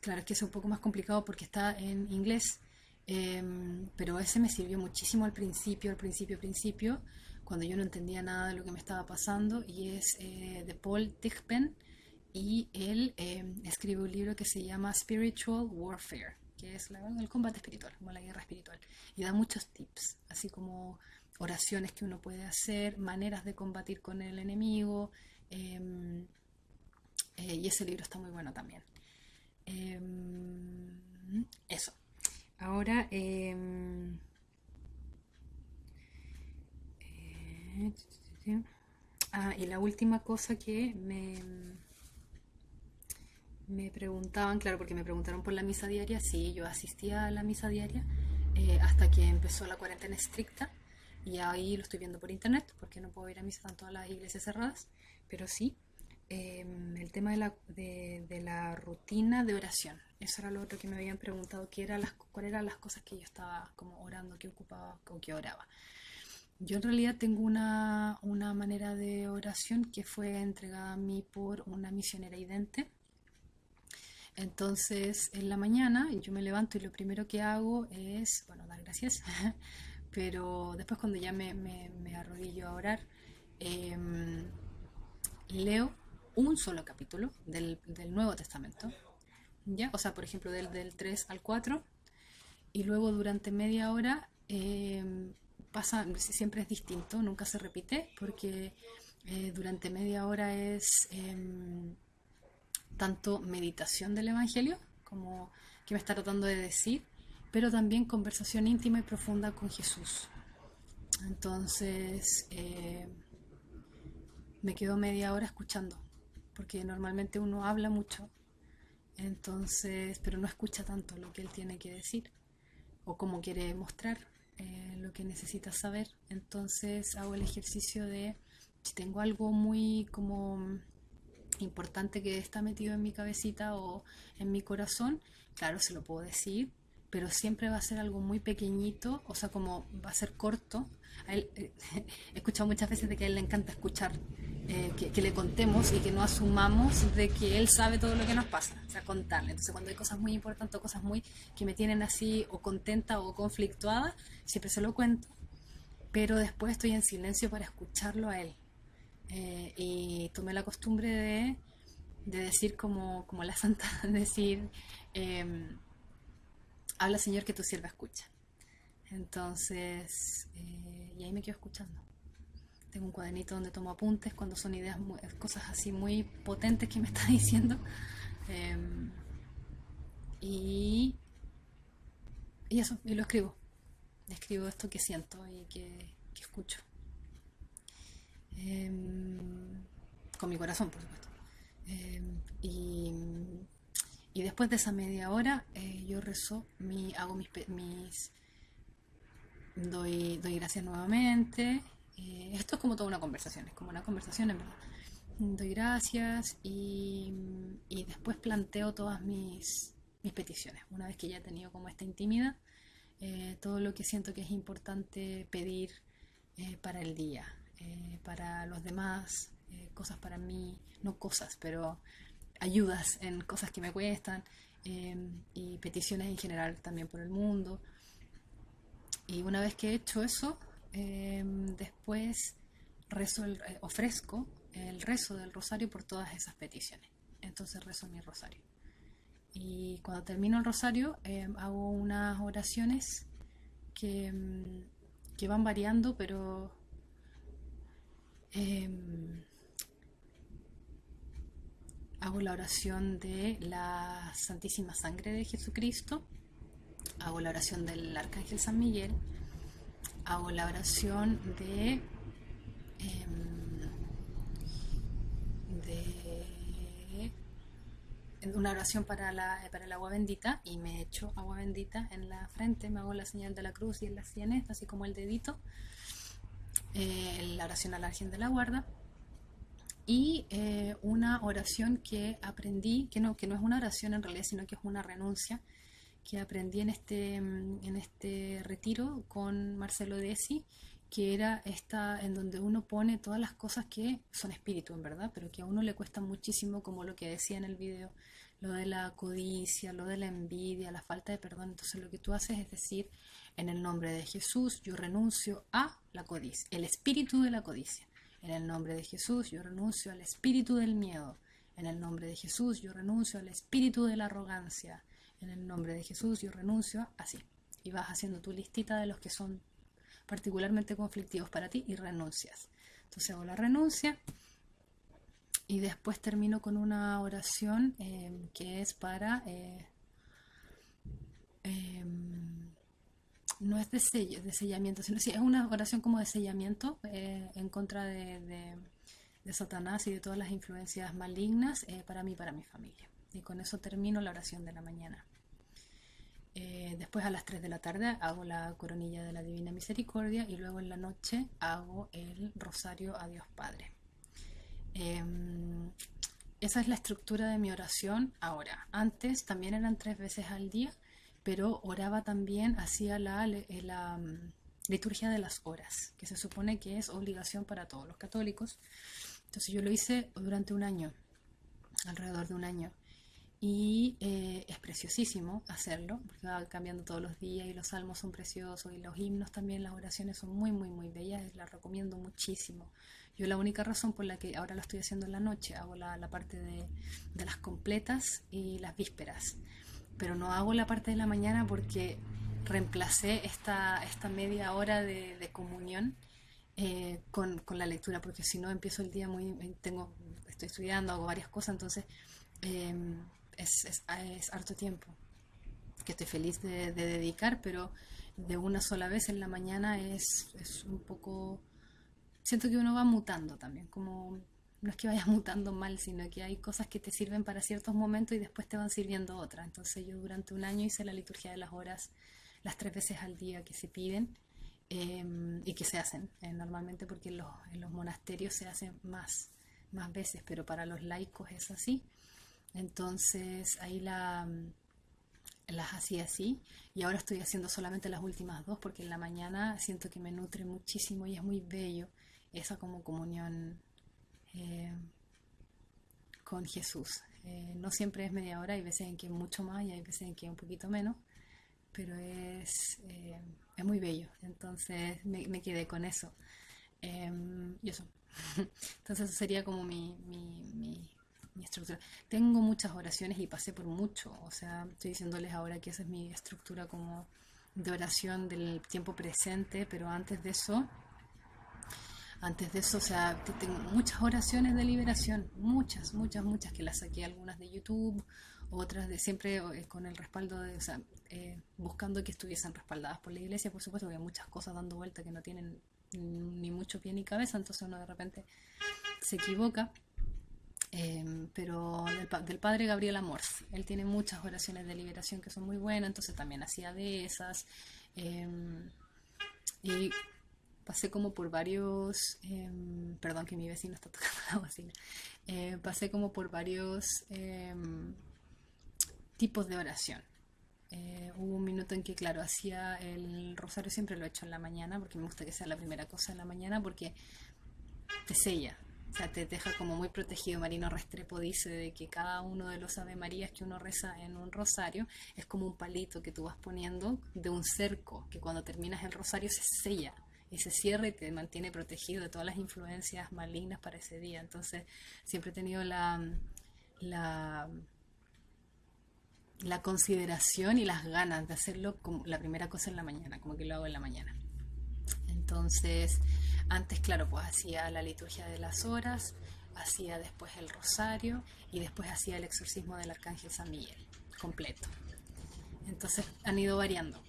claro, es que es un poco más complicado porque está en inglés, pero ese me sirvió muchísimo al principio, cuando yo no entendía nada de lo que me estaba pasando, y es de Paul Thigpen, y él escribe un libro que se llama Spiritual Warfare, que es el combate espiritual, como la guerra espiritual, y da muchos tips, así como oraciones que uno puede hacer, maneras de combatir con el enemigo, y ese libro está muy bueno también. Eh, Eso. Ahora, y la última cosa que me preguntaban, claro, porque me preguntaron por la misa diaria, sí, yo asistía a la misa diaria hasta que empezó la cuarentena estricta, y ahí lo estoy viendo por internet, porque no puedo ir a misa, están todas las iglesias cerradas, pero sí, el tema de la rutina de oración, eso era lo otro que me habían preguntado, cuáles eran las cosas que yo estaba como orando, que ocupaba o que oraba. Yo en realidad tengo una manera de oración que fue entregada a mí por una misionera idente. Entonces, en la mañana yo me levanto y lo primero que hago es, bueno, dar gracias, pero después cuando ya me arrodillo a orar, em, leo un solo capítulo del Nuevo Testamento, ¿ya? O sea, por ejemplo, del 3 al 4, y luego durante media hora pasa, siempre es distinto, nunca se repite, porque durante media hora es tanto meditación del Evangelio, como que me está tratando de decir, pero también conversación íntima y profunda con Jesús. Entonces, me quedo media hora escuchando, porque normalmente uno habla mucho, entonces, pero no escucha tanto lo que él tiene que decir o cómo quiere mostrar lo que necesita saber. Entonces hago el ejercicio de, si tengo algo muy como importante que está metido en mi cabecita o en mi corazón, claro, se lo puedo decir, pero siempre va a ser algo muy pequeñito, o sea, como va a ser corto. A él, he escuchado muchas veces de que a él le encanta escuchar, que le contemos y que no asumamos de que él sabe todo lo que nos pasa, o sea, contarle. Entonces, cuando hay cosas muy importantes o cosas muy que me tienen así o contenta o conflictuada, siempre se lo cuento, pero después estoy en silencio para escucharlo a él. Y tomé la costumbre de decir como la santa, decir, eh, habla Señor que tu sierva escucha. Entonces, y ahí me quedo escuchando. Tengo un cuadernito donde tomo apuntes cuando son ideas, cosas así muy potentes que me está diciendo. Eh, y, y eso, y lo escribo. Escribo esto que siento y que escucho. Eh, con mi corazón, por supuesto. Eh, y, y después de esa media hora, yo rezo, hago doy gracias nuevamente. Esto es como toda una conversación, es como una conversación en verdad. Doy gracias y después planteo todas mis peticiones. Una vez que ya he tenido como esta intimidad, todo lo que siento que es importante pedir para el día, para los demás, cosas para mí, no cosas, pero ayudas en cosas que me cuestan, y peticiones en general también por el mundo. Y una vez que he hecho eso, después ofrezco el rezo del rosario por todas esas peticiones. Entonces rezo mi rosario. Y cuando termino el rosario, hago unas oraciones que, que van variando, pero eh, hago la oración de la Santísima Sangre de Jesucristo, hago la oración del Arcángel San Miguel, hago la oración de una oración para el agua bendita, y me echo agua bendita en la frente, me hago la señal de la cruz y en las sienes, así como el dedito, la oración a la Virgen de la Guarda, y una oración que aprendí, que no es una oración en realidad, sino que es una renuncia, que aprendí en este retiro con Marcelo Desi, que era esta en donde uno pone todas las cosas que son espíritu en verdad, pero que a uno le cuesta muchísimo, como lo que decía en el video, lo de la codicia, lo de la envidia, la falta de perdón. Entonces lo que tú haces es decir, en el nombre de Jesús yo renuncio a la codicia, el espíritu de la codicia. En el nombre de Jesús yo renuncio al espíritu del miedo. En el nombre de Jesús yo renuncio al espíritu de la arrogancia. En el nombre de Jesús yo renuncio, así. Y vas haciendo tu listita de los que son particularmente conflictivos para ti y renuncias. Entonces hago la renuncia y después termino con una oración que es para... no es de sellamiento, sino sí, es una oración como de sellamiento en contra de Satanás y de todas las influencias malignas para mí y para mi familia. Y con eso termino la oración de la mañana. Después a las 3 de la tarde hago la coronilla de la Divina Misericordia y luego en la noche hago el rosario a Dios Padre. Esa es la estructura de mi oración ahora. Antes también eran 3 veces al día, pero oraba también, hacía la liturgia de las horas, que se supone que es obligación para todos los católicos. Entonces yo lo hice durante un año, alrededor de un año. Y es preciosísimo hacerlo, porque va cambiando todos los días y los salmos son preciosos y los himnos también, las oraciones son muy, muy, muy bellas, las recomiendo muchísimo. Yo la única razón por la que ahora lo estoy haciendo en la noche, hago la parte de las completas y las vísperas, pero no hago la parte de la mañana porque reemplacé esta media hora de comunión con la lectura, porque si no empiezo el día estoy estudiando, hago varias cosas, entonces... Eh, es harto tiempo que estoy feliz de dedicar, pero de una sola vez en la mañana es un poco... Siento que uno va mutando también, como no es que vayas mutando mal, sino que hay cosas que te sirven para ciertos momentos y después te van sirviendo otras. Entonces yo durante un año hice la liturgia de las horas las 3 veces al día que se piden y que se hacen normalmente, porque en los monasterios se hacen más veces, pero para los laicos es así. Entonces ahí las hacía así, y ahora estoy haciendo solamente las últimas 2 porque en la mañana siento que me nutre muchísimo y es muy bello esa como comunión eh, con Jesús. No siempre es media hora, hay veces en que es mucho más y hay veces en que es un poquito menos, pero es muy bello. Entonces me quedé con eso. Y eso. Entonces eso sería como mi estructura. Tengo muchas oraciones y pasé por mucho, o sea, estoy diciéndoles ahora que esa es mi estructura como de oración del tiempo presente, pero o sea, tengo muchas oraciones de liberación, muchas, que las saqué algunas de YouTube, otras de siempre con el respaldo o sea, buscando que estuviesen respaldadas por la iglesia, por supuesto, porque hay muchas cosas dando vuelta que no tienen ni mucho pie ni cabeza, entonces uno de repente se equivoca. Pero del padre Gabriel Amorth, él tiene muchas oraciones de liberación que son muy buenas, entonces también hacía de esas. Y pasé como por varios, perdón que mi vecino está tocando la bocina, pasé como por varios tipos de oración. Hubo un minuto en que, claro, hacía el rosario, siempre lo he hecho en la mañana, porque me gusta que sea la primera cosa en la mañana, porque te sella. O sea, te deja como muy protegido. Marino Restrepo dice de que cada uno de los Ave Marías que uno reza en un rosario es como un palito que tú vas poniendo de un cerco, que cuando terminas el rosario se sella y se cierra y te mantiene protegido de todas las influencias malignas para ese día. Entonces, siempre he tenido la, la consideración y las ganas de hacerlo como la primera cosa en la mañana, como que lo hago en la mañana. Entonces, antes, claro, pues hacía la liturgia de las horas, hacía después el rosario y después hacía el exorcismo del arcángel San Miguel, completo. Entonces han ido variando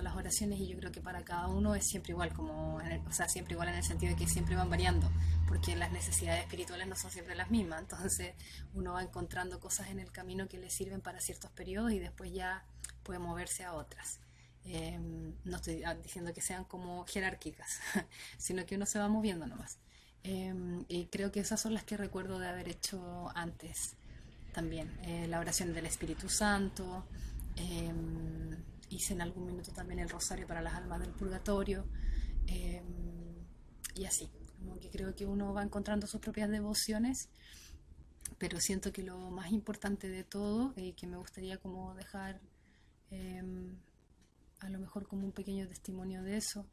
las oraciones y yo creo que para cada uno es siempre igual, como o sea, siempre igual en el sentido de que siempre van variando, porque las necesidades espirituales no son siempre las mismas, entonces uno va encontrando cosas en el camino que le sirven para ciertos periodos y después ya puede moverse a otras. No estoy diciendo que sean como jerárquicas, sino que uno se va moviendo nomás. Y creo que esas son las que recuerdo de haber hecho antes también. La oración del Espíritu Santo, eh, hice en algún minuto también el rosario para las almas del purgatorio, eh, y así. Como que creo que uno va encontrando sus propias devociones, pero siento que lo más importante de todo, que me gustaría como dejar eh, a lo mejor como un pequeño testimonio de eso,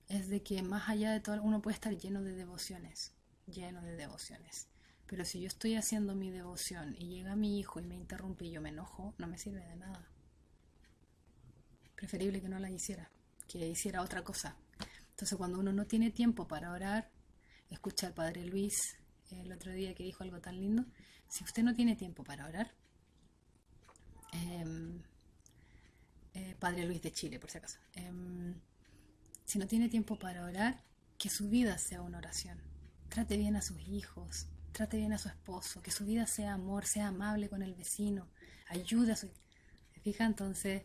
es de que más allá de todo uno puede estar lleno de devociones, lleno de devociones. Pero si yo estoy haciendo mi devoción y llega mi hijo y me interrumpe y yo me enojo, no me sirve de nada. Preferible que no la hiciera, que hiciera otra cosa. Entonces cuando uno no tiene tiempo para orar, escucha al Padre Luis el otro día que dijo algo tan lindo, si usted no tiene tiempo para orar, eh, Padre Luis de Chile por si acaso, si no tiene tiempo para orar, que su vida sea una oración. Trate bien a sus hijos, trate bien a su esposo, que su vida sea amor, sea amable con el vecino, ayude a su... ¿Se fija? Entonces,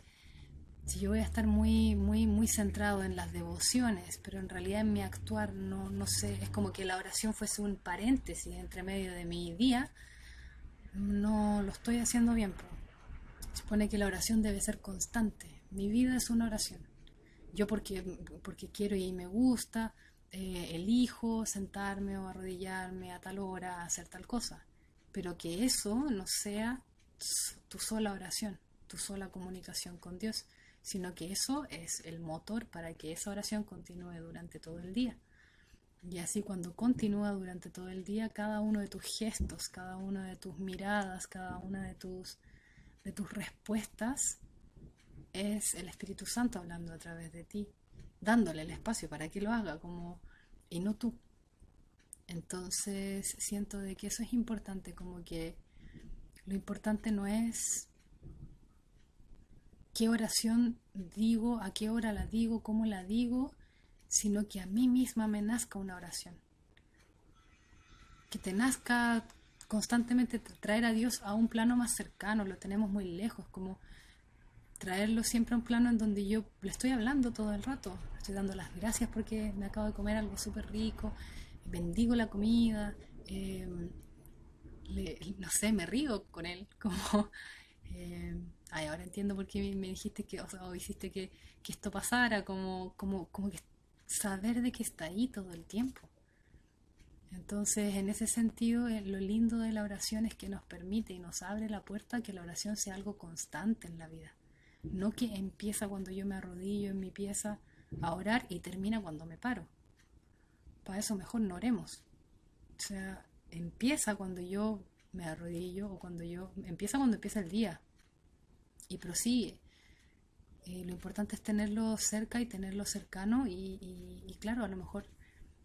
si yo voy a estar muy centrado en las devociones, pero en realidad en mi actuar no sé, es como que la oración fuese un paréntesis entre medio de mi día, no lo estoy haciendo bien. Se supone que la oración debe ser constante. Mi vida es una oración. Yo porque quiero y me gusta, elijo sentarme o arrodillarme a tal hora a hacer tal cosa. Pero que eso no sea tu sola oración, tu sola comunicación con Dios, sino que eso es el motor para que esa oración continúe durante todo el día. Y así cuando continúa durante todo el día, cada uno de tus gestos, cada una de tus miradas, cada una de tus respuestas es el Espíritu Santo hablando a través de ti, dándole el espacio para que lo haga, como, y no tú. Entonces siento de que eso es importante, como que lo importante no es qué oración digo, a qué hora la digo, cómo la digo, sino que a mí misma me nazca una oración. Que te nazca constantemente traer a Dios a un plano más cercano, lo tenemos muy lejos, como traerlo siempre a un plano en donde yo le estoy hablando todo el rato, le estoy dando las gracias porque me acabo de comer algo súper rico, bendigo la comida, no sé, me río con él, como, ay, ahora entiendo por qué me dijiste que, o hiciste que esto pasara, como que saber de que está ahí todo el tiempo. Entonces, en ese sentido, lo lindo de la oración es que nos permite y nos abre la puerta a que la oración sea algo constante en la vida. No que empieza cuando yo me arrodillo en mi pieza a orar y termina cuando me paro. Para eso mejor no oremos. O sea, empieza cuando yo me arrodillo o empieza cuando empieza el día y prosigue. Lo importante es tenerlo cerca y tenerlo cercano y claro, a lo mejor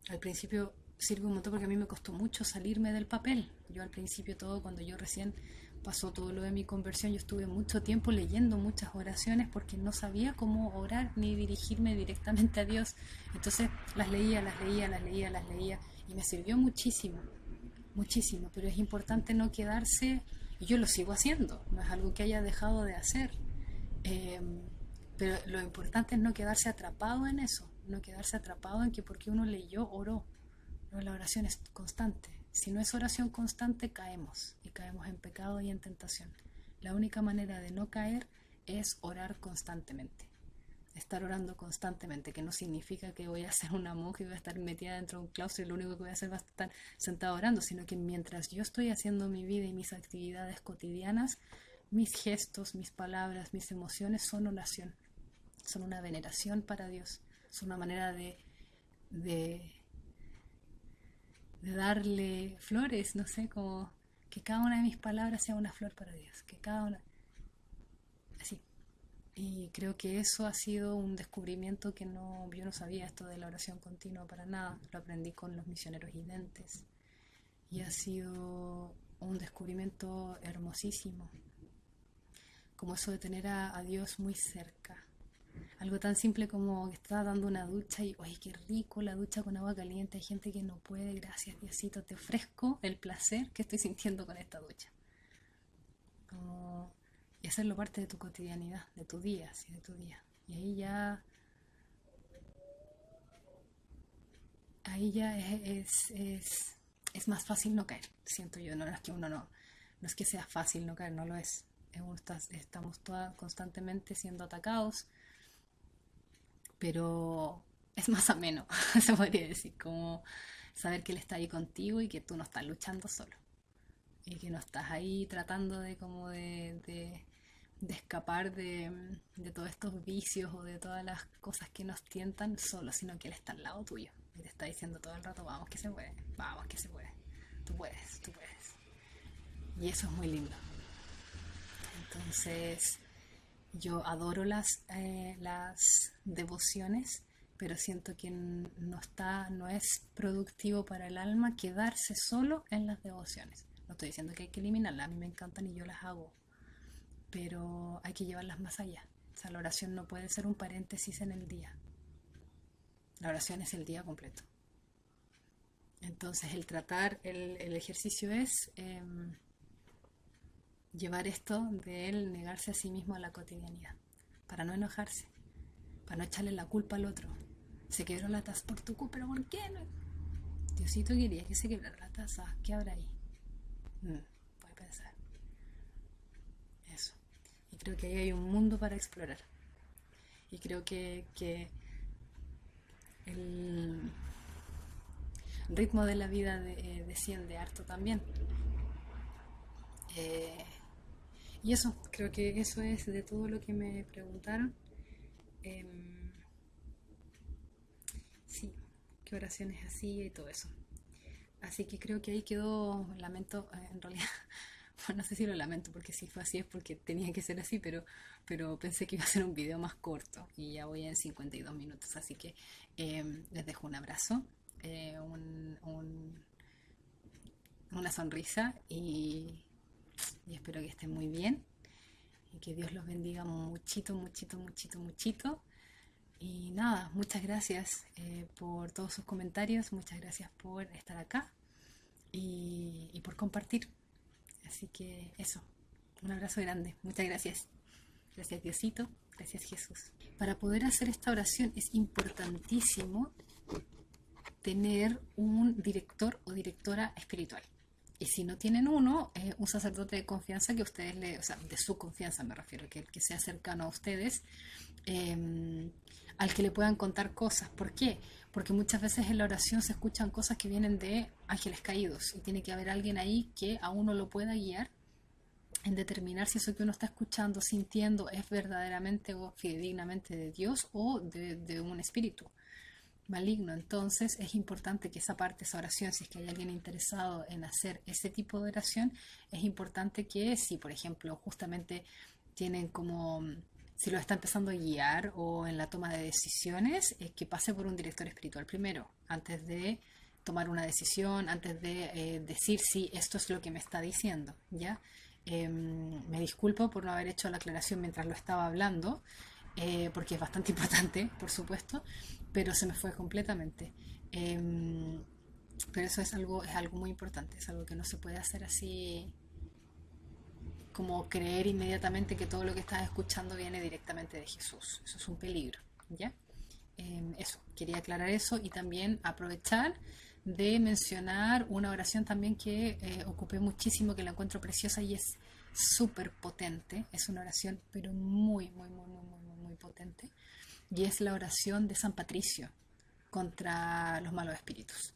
al principio sirve un montón porque a mí me costó mucho salirme del papel. Yo al principio cuando yo recién pasó todo lo de mi conversión, yo estuve mucho tiempo leyendo muchas oraciones porque no sabía cómo orar ni dirigirme directamente a Dios. Entonces las leía y me sirvió muchísimo, muchísimo, pero es importante no quedarse, y yo lo sigo haciendo, no es algo que haya dejado de hacer, eh, pero lo importante es no quedarse atrapado en eso, no quedarse atrapado en que porque uno leyó, oró. No, la oración es constante. Si no es oración constante, caemos. Y caemos en pecado y en tentación. La única manera de no caer es orar constantemente. estar orando constantemente, que no significa que voy a ser una monja y voy a estar metida dentro de un claustro y lo único que voy a hacer va a estar sentada orando, sino que mientras yo estoy haciendo mi vida y mis actividades cotidianas, mis gestos, mis palabras, mis emociones son oración, son una veneración para Dios, son una manera de, de darle flores, no sé, como que cada una de mis palabras sea una flor para Dios, que cada una, así. Y creo que eso ha sido un descubrimiento que yo no sabía esto de la oración continua para nada, lo aprendí con los misioneros identes y ha sido un descubrimiento hermosísimo, como eso de tener a Dios muy cerca. Algo tan simple como que estás dando una ducha y, ¡ay, qué rico la ducha con agua caliente! Hay gente que no puede, gracias Diosito, te ofrezco el placer que estoy sintiendo con esta ducha. Como, y hacerlo parte de tu cotidianidad, de tu día, sí, de tu día. Y ahí ya es más fácil no caer, siento yo. No es que no es que sea fácil no caer, no lo es. Estamos todas constantemente siendo atacados, pero es más ameno, se podría decir, como saber que Él está ahí contigo y que tú no estás luchando solo. Y que no estás ahí tratando de escapar de todos estos vicios o de todas las cosas que nos tientan solo, sino que Él está al lado tuyo y te está diciendo todo el rato, vamos que se puede, vamos que se puede, tú puedes, tú puedes. Y eso es muy lindo. Entonces, yo adoro las devociones, pero siento que no es productivo para el alma quedarse solo en las devociones. No estoy diciendo que hay que eliminarlas, a mí me encantan y yo las hago, pero hay que llevarlas más allá. O sea, la oración no puede ser un paréntesis en el día. La oración es el día completo. Entonces, el ejercicio es llevar esto de él, negarse a sí mismo a la cotidianidad, para no enojarse, para no echarle la culpa al otro. Se quebró la taza por tu culpa, pero ¿por qué no? Diosito quería que se quebrara la taza, ¿qué habrá ahí? Puede pensar eso. Y creo que ahí hay un mundo para explorar. Y creo que el ritmo de la vida desciende harto también. Eh, y eso, creo que eso es de todo lo que me preguntaron. Eh, sí, qué oraciones hacía y todo eso. Así que creo que ahí quedó, lamento, en realidad, bueno, no sé si lo lamento porque si fue así es porque tenía que ser así, pero pensé que iba a ser un video más corto y ya voy en 52 minutos, así que les dejo un abrazo, una sonrisa y espero que estén muy bien y que Dios los bendiga muchito, muchito, muchito, muchito. Y nada, muchas gracias por todos sus comentarios, muchas gracias por estar acá y por compartir. Así que eso, un abrazo grande, muchas gracias. Gracias Diosito, gracias Jesús. Para poder hacer esta oración es importantísimo tener un director o directora espiritual. Y si no tienen uno, un sacerdote de confianza que ustedes o sea, de su confianza me refiero, que sea cercano a ustedes, al que le puedan contar cosas. ¿Por qué? Porque muchas veces en la oración se escuchan cosas que vienen de ángeles caídos y tiene que haber alguien ahí que a uno lo pueda guiar en determinar si eso que uno está escuchando, sintiendo, es verdaderamente o fidedignamente de Dios o de un espíritu maligno. Entonces es importante que esa parte, esa oración, si es que hay alguien interesado en hacer ese tipo de oración, es importante que si por ejemplo justamente tienen como, si lo está empezando a guiar o en la toma de decisiones, que pase por un director espiritual primero, antes de tomar una decisión, antes de decir si esto es lo que me está diciendo, ¿ya? Me disculpo por no haber hecho la aclaración mientras lo estaba hablando, porque es bastante importante, por supuesto, pero se me fue completamente. Pero eso es algo muy importante, es algo que no se puede hacer así como creer inmediatamente que todo lo que estás escuchando viene directamente de Jesús. Eso es un peligro, ¿ya? Eso, quería aclarar eso y también aprovechar de mencionar una oración también que ocupé muchísimo, que la encuentro preciosa y es súper potente. Es una oración, pero muy, muy, muy, muy, muy, muy, muy potente. y es la oración de San Patricio contra los malos espíritus.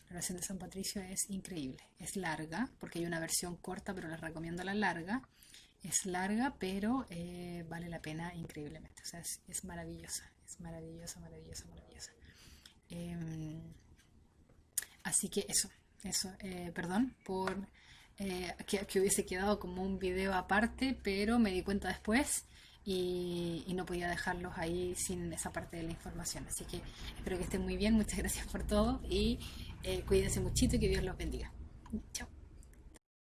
La oración de San Patricio es increíble, es larga, porque hay una versión corta, pero les recomiendo la larga. Es larga, pero vale la pena increíblemente. O sea, es maravillosa, es maravillosa, maravillosa, maravillosa. Eh, Así que eso, perdón por que hubiese quedado como un video aparte, pero me di cuenta después y no podía dejarlos ahí sin esa parte de la información. Así que espero que estén muy bien, muchas gracias por todo y cuídense muchito y que Dios los bendiga. Chao.